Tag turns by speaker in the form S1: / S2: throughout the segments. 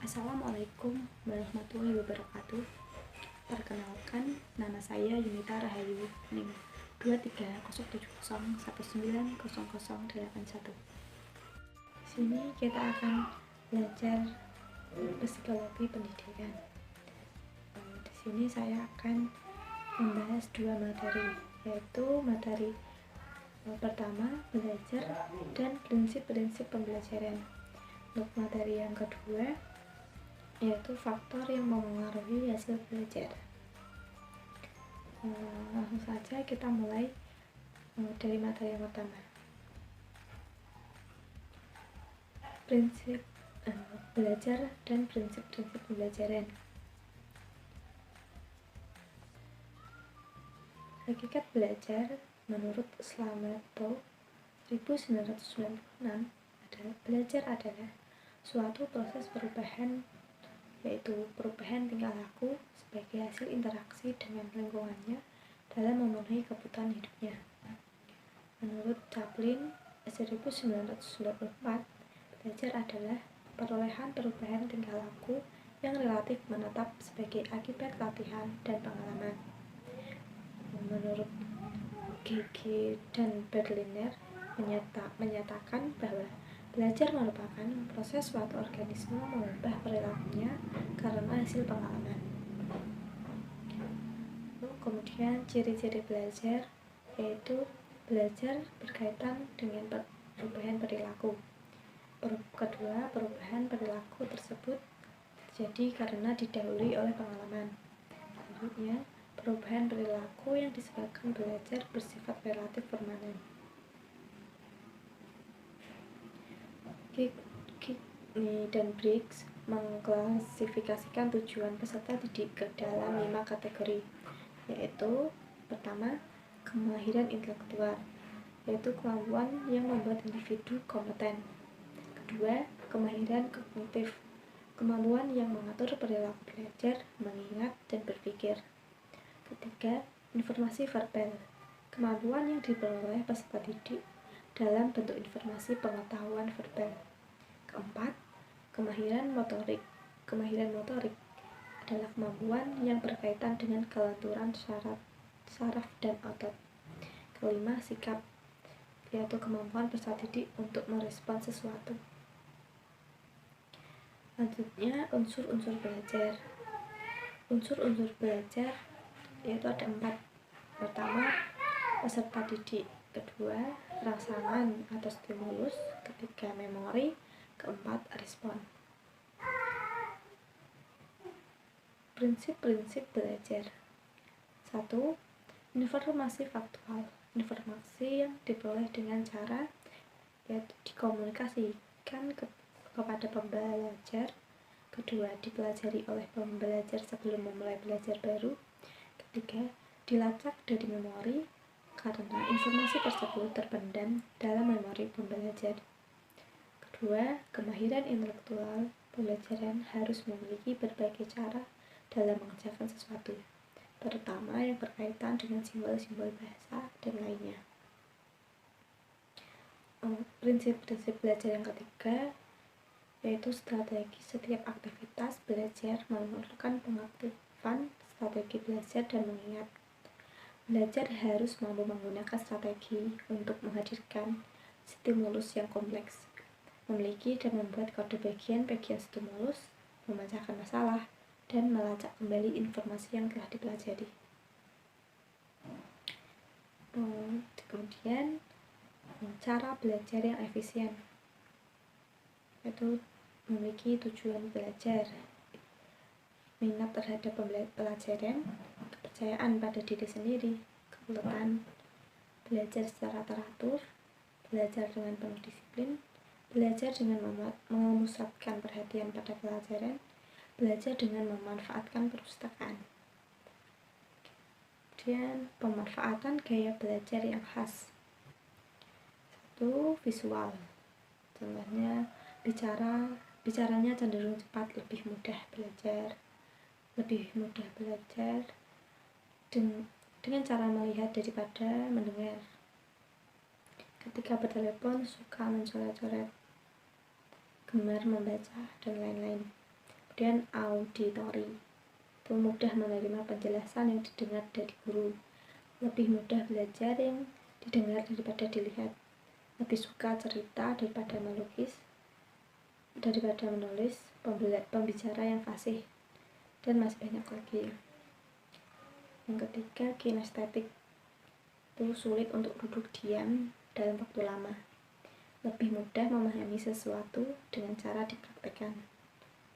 S1: Assalamualaikum warahmatullahi wabarakatuh. Perkenalkan, nama saya Yunita Rahayu, NIM 23070190081. Di sini kita akan belajar psikologi pendidikan. Di sini saya akan membahas dua materi, yaitu materi pertama, belajar, dan prinsip-prinsip pembelajaran. Untuk materi yang kedua, yaitu faktor yang mempengaruhi hasil belajar. Langsung saja kita mulai dari materi yang pertama. Prinsip belajar dan prinsip-prinsip pembelajaran. Hakikat belajar menurut Slametto 1996 adalah belajar adalah suatu proses perubahan, yaitu perubahan tingkah laku sebagai hasil interaksi dengan lingkungannya dalam memenuhi kebutuhan hidupnya. Menurut Chaplin 1994, belajar adalah perolehan perubahan tingkah laku yang relatif menetap sebagai akibat latihan dan pengalaman. Menurut G.G. dan Berliner menyatakan bahwa belajar merupakan proses suatu organisme mengubah perilakunya karena hasil pengalaman. Kemudian ciri-ciri belajar, yaitu belajar berkaitan dengan perubahan perilaku. Kedua, perubahan perilaku tersebut terjadi karena didahului oleh pengalaman. Selanjutnya, perubahan perilaku yang disebabkan belajar bersifat relatif permanen. Gigni dan Briggs mengklasifikasikan tujuan peserta didik ke dalam 5 kategori, yaitu pertama, kemahiran intelektual, yaitu kemampuan yang membuat individu kompeten. Kedua, kemahiran kognitif, kemampuan yang mengatur perilaku belajar, mengingat, dan berpikir. Ketiga, informasi verbal, kemampuan yang diperoleh peserta didik dalam bentuk informasi pengetahuan verbal. Keempat, kemahiran motorik. Kemahiran motorik adalah kemampuan yang berkaitan dengan kelenturan saraf dan otot. Kelima, sikap, yaitu kemampuan peserta didik untuk merespon sesuatu. Selanjutnya, unsur-unsur belajar. Unsur-unsur belajar yaitu ada 4. Pertama, peserta didik. Kedua, rangsangan atau stimulus. Ketiga, memori. Keempat, respon. Prinsip-prinsip belajar. 1. Informasi faktual. Informasi yang diperoleh dengan cara yaitu dikomunikasikan kepada pembelajar. Kedua, dipelajari oleh pembelajar sebelum memulai belajar baru. Ketiga, dilacak dari memori karena informasi tersebut terpendam dalam memori pembelajar. Kedua, kemahiran intelektual. Pembelajaran harus memiliki berbagai cara dalam mengerjakan sesuatu, terutama yang berkaitan dengan simbol-simbol bahasa dan lainnya. Prinsip-prinsip belajar yang ketiga, yaitu strategi. Setiap aktivitas belajar memerlukan pengaktifan strategi belajar dan mengingat. Belajar harus mampu menggunakan strategi untuk menghadirkan stimulus yang kompleks, memiliki dan membuat kode bagian-bagian stimulus, memecahkan masalah, dan melacak kembali informasi yang telah dipelajari. Kemudian, cara belajar yang efisien, yaitu memiliki tujuan belajar, minat terhadap pelajaran, kepercayaan pada diri sendiri, keuletan, belajar secara teratur, belajar dengan penuh disiplin, belajar dengan memusatkan perhatian pada pelajaran, belajar dengan memanfaatkan perpustakaan. Kemudian, pemanfaatan gaya belajar yang khas. 1. Visual. Contohnya, bicaranya cenderung cepat, lebih mudah belajar dengan cara melihat daripada mendengar. Ketika bertelepon suka mencoret-coret, gemar membaca, dan lain-lain. Kemudian auditory, itu mudah menerima penjelasan yang didengar dari guru. Lebih mudah belajar yang didengar daripada dilihat. Lebih suka cerita daripada menulis, pembicara yang fasih, dan masih banyak lagi. Yang ketiga, kinestetik, itu sulit untuk duduk diam dalam waktu lama. Lebih mudah memahami sesuatu dengan cara dipraktekkan,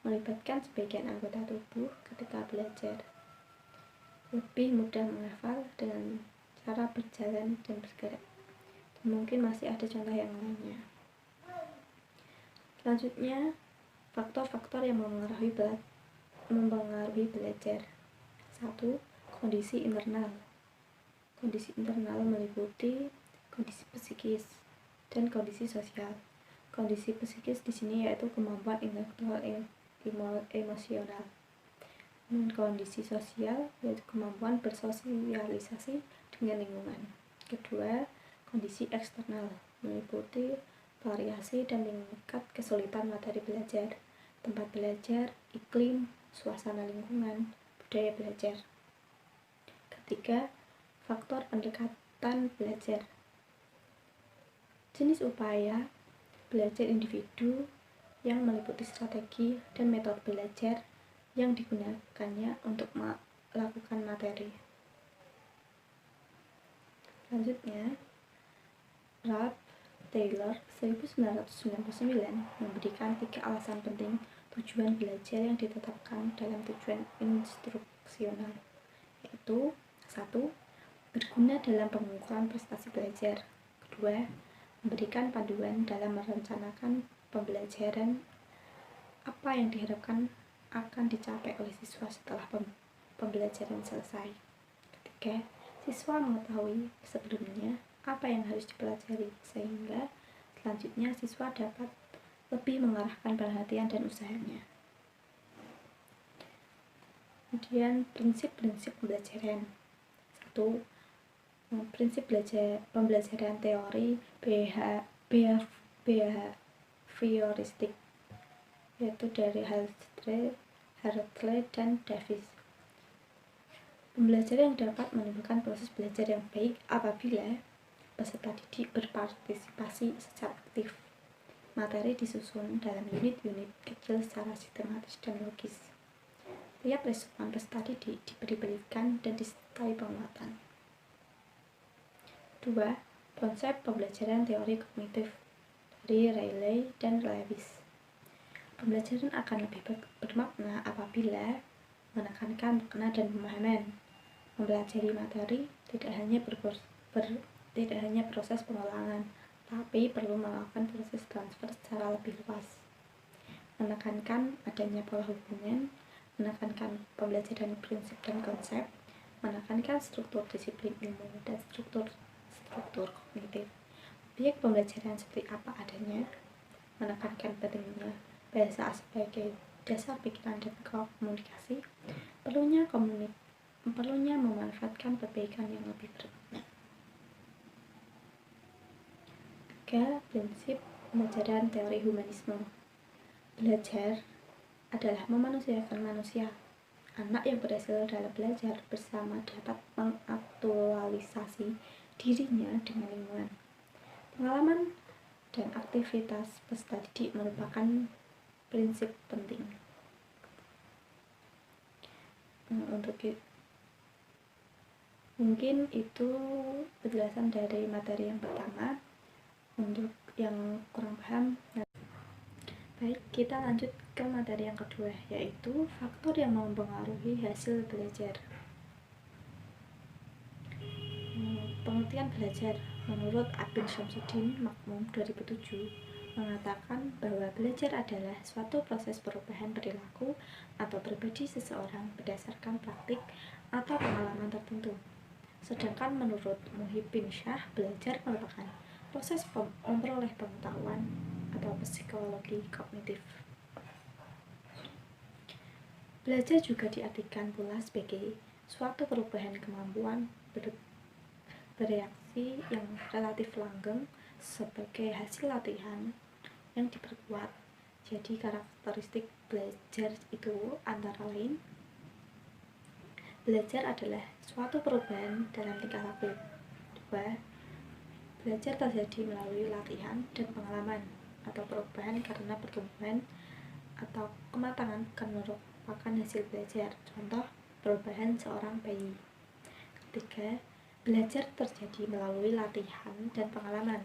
S1: melibatkan sebagian anggota tubuh ketika belajar. Lebih mudah menghafal dengan cara berjalan dan bergerak. Dan mungkin masih ada contoh yang lainnya. Selanjutnya, faktor-faktor yang mempengaruhi belajar. 1. Kondisi internal. Kondisi internal meliputi kondisi psikis dan kondisi sosial. Kondisi psikis di sini yaitu kemampuan intelektual, emosional. Dan kondisi sosial yaitu kemampuan bersosialisasi dengan lingkungan. Kedua, kondisi eksternal meliputi variasi dan tingkat kesulitan materi belajar, tempat belajar, iklim, suasana lingkungan, budaya belajar. Ketiga, faktor pendekatan belajar. Jenis upaya belajar individu yang meliputi strategi dan metode belajar yang digunakannya untuk melakukan materi. Selanjutnya, Ralph Taylor 1999 memberikan 3 alasan penting tujuan belajar yang ditetapkan dalam tujuan instruksional, yaitu 1. Berguna dalam pengukuran prestasi belajar. 2. Memberikan panduan dalam merencanakan pembelajaran, apa yang diharapkan akan dicapai oleh siswa setelah pembelajaran selesai. 3. Siswa mengetahui sebelumnya apa yang harus dipelajari, sehingga selanjutnya siswa dapat lebih mengarahkan perhatian dan usahanya. Kemudian prinsip-prinsip pembelajaran. 1. Prinsip pembelajaran teori behavioristik, yaitu dari Hartley dan Davis. Pembelajaran yang dapat menimbulkan proses belajar yang baik apabila peserta didik berpartisipasi secara aktif. Materi disusun dalam unit-unit kecil secara sistematis dan logis. Tiap respon peserta didik diberi-berikan dan disertai penguatan. 2. Konsep pembelajaran teori kognitif dari Riley dan Lewis. Pembelajaran akan lebih bermakna apabila menekankan makna dan pemahaman. Mempelajari materi tidak hanya proses pengulangan, tapi perlu melakukan proses transfer secara lebih luas. Menekankan adanya pola hubungan, menekankan pembelajaran prinsip dan konsep, menekankan struktur disiplin ilmu dan struktur kognitif. Objek pembelajaran seperti apa adanya, menekankan pentingnya bahasa sebagai dasar pikiran dan komunikasi, perlunya memanfaatkan perbaikan yang lebih bermakna. 3. Prinsip pembelajaran teori humanisme. Belajar adalah memanusiakan manusia. Anak yang berhasil dalam belajar bersama dapat mengaktualisasi dirinya dengan lingkungan. Pengalaman dan aktivitas peserta didik merupakan prinsip penting. Mungkin itu penjelasan dari materi yang pertama. Untuk yang kurang paham, baik, kita lanjut ke materi yang kedua, yaitu faktor yang mempengaruhi hasil belajar. Pengertian belajar menurut Abin Syamsuddin Makmum 2007 mengatakan bahwa belajar adalah suatu proses perubahan perilaku atau pribadi seseorang berdasarkan praktik atau pengalaman tertentu. Sedangkan menurut Muhyiddin Shah, belajar merupakan proses memperoleh pengetahuan atau psikologi kognitif. Belajar juga diartikan pula sebagai suatu perubahan kemampuan bereaksi yang relatif langgeng sebagai hasil latihan yang diperkuat. Jadi karakteristik belajar itu antara lain: belajar adalah suatu perubahan dalam tingkah laku. 2. Belajar terjadi melalui latihan dan pengalaman, atau perubahan karena pertumbuhan atau kematangan bukan merupakan hasil belajar. Contoh, perubahan seorang bayi. 3. Belajar terjadi melalui latihan dan pengalaman,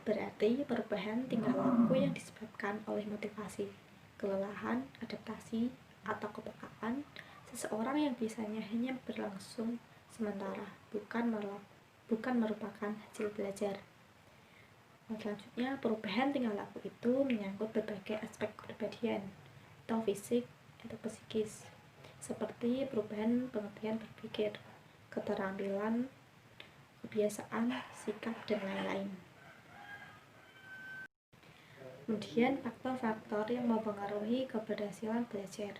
S1: berarti perubahan tingkah laku yang disebabkan oleh motivasi, kelelahan, adaptasi, atau kepekaan seseorang yang biasanya hanya berlangsung sementara, bukan merupakan hasil belajar. Selanjutnya, perubahan tingkah laku itu menyangkut berbagai aspek kepribadian, atau fisik atau psikis, seperti perubahan pengertian berpikir, keterampilan, kebiasaan, sikap, dan lain-lain. Kemudian, faktor-faktor yang mempengaruhi keberhasilan belajar.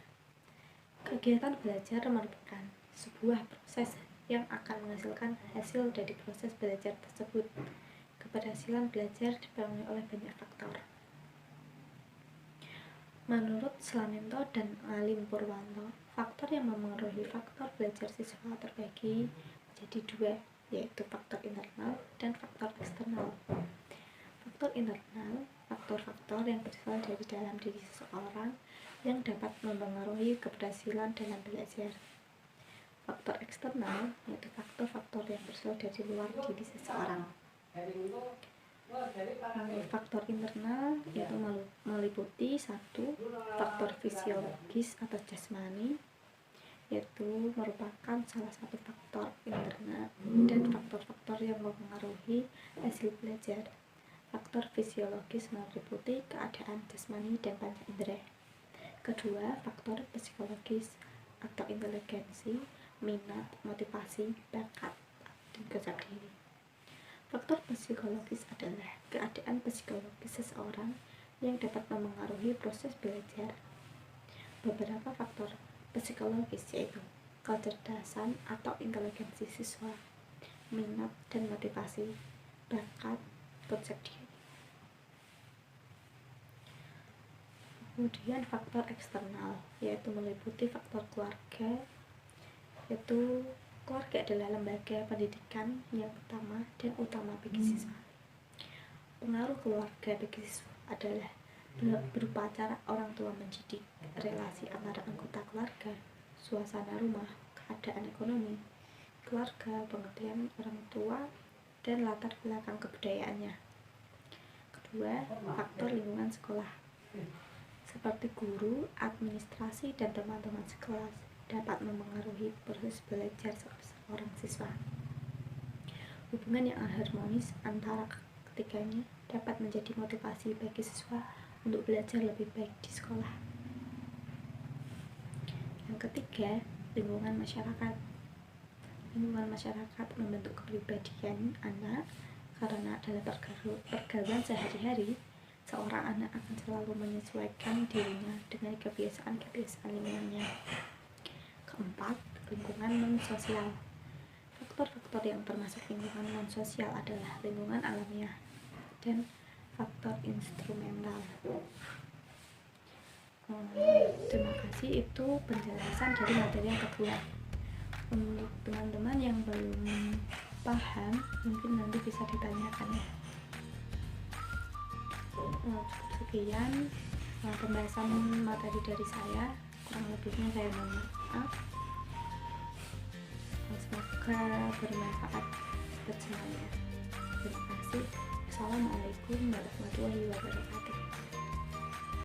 S1: Kegiatan belajar merupakan sebuah proses yang akan menghasilkan hasil dari proses belajar tersebut. Keberhasilan belajar dipengaruhi oleh banyak faktor. Menurut Slamento dan Alim Purwanto, faktor yang memengaruhi faktor belajar siswa terbagi menjadi 2, yaitu faktor internal dan faktor eksternal. Faktor internal, faktor-faktor yang berasal dari dalam diri seseorang yang dapat mempengaruhi keberhasilan dalam belajar. Faktor eksternal, yaitu faktor-faktor yang berasal dari luar diri seseorang. Faktor internal yaitu meliputi 1. Faktor fisiologis atau jasmani, yaitu merupakan salah satu faktor internal dan faktor-faktor yang mempengaruhi hasil belajar. Faktor fisiologis meliputi keadaan jasmani dan panca indera. Kedua, faktor psikologis atau inteligensi, minat, motivasi, bakat, dan konsep diri. Faktor psikologis adalah keadaan psikologis seseorang yang dapat mempengaruhi proses belajar. Beberapa faktor psikologis yaitu kecerdasan atau inteligensi siswa, minat dan motivasi, bakat, konsep diri. Kemudian faktor eksternal yaitu meliputi faktor keluarga, yaitu keluarga adalah lembaga pendidikan yang pertama dan utama bagi siswa. Pengaruh keluarga bagi siswa adalah berupa cara orang tua mendidik, relasi antara anggota keluarga, suasana rumah, keadaan ekonomi keluarga, pengertian orang tua, dan latar belakang kebudayaannya. Kedua, faktor lingkungan sekolah seperti guru, administrasi, dan teman-teman sekelas dapat mempengaruhi proses belajar seorang siswa. Hubungan yang harmonis antara ketiganya dapat menjadi motivasi bagi siswa untuk belajar lebih baik di sekolah. Yang ketiga, lingkungan masyarakat. Lingkungan masyarakat membentuk kepribadian anak karena dalam pergaulan sehari-hari, seorang anak akan selalu menyesuaikan dirinya dengan kebiasaan-kebiasaan lingkungannya. Keempat, lingkungan non-sosial. Faktor-faktor yang termasuk lingkungan non-sosial adalah lingkungan alamiah dan faktor instrumental. Terima kasih, itu penjelasan dari materi yang kedua. Untuk teman-teman yang belum paham, mungkin nanti bisa ditanyakan ya. Sekian pembahasan materi dari saya, kurang lebihnya saya mohon maaf. Semoga bermanfaat buat semuanya. Terima kasih. Assalamualaikum warahmatullahi wabarakatuh.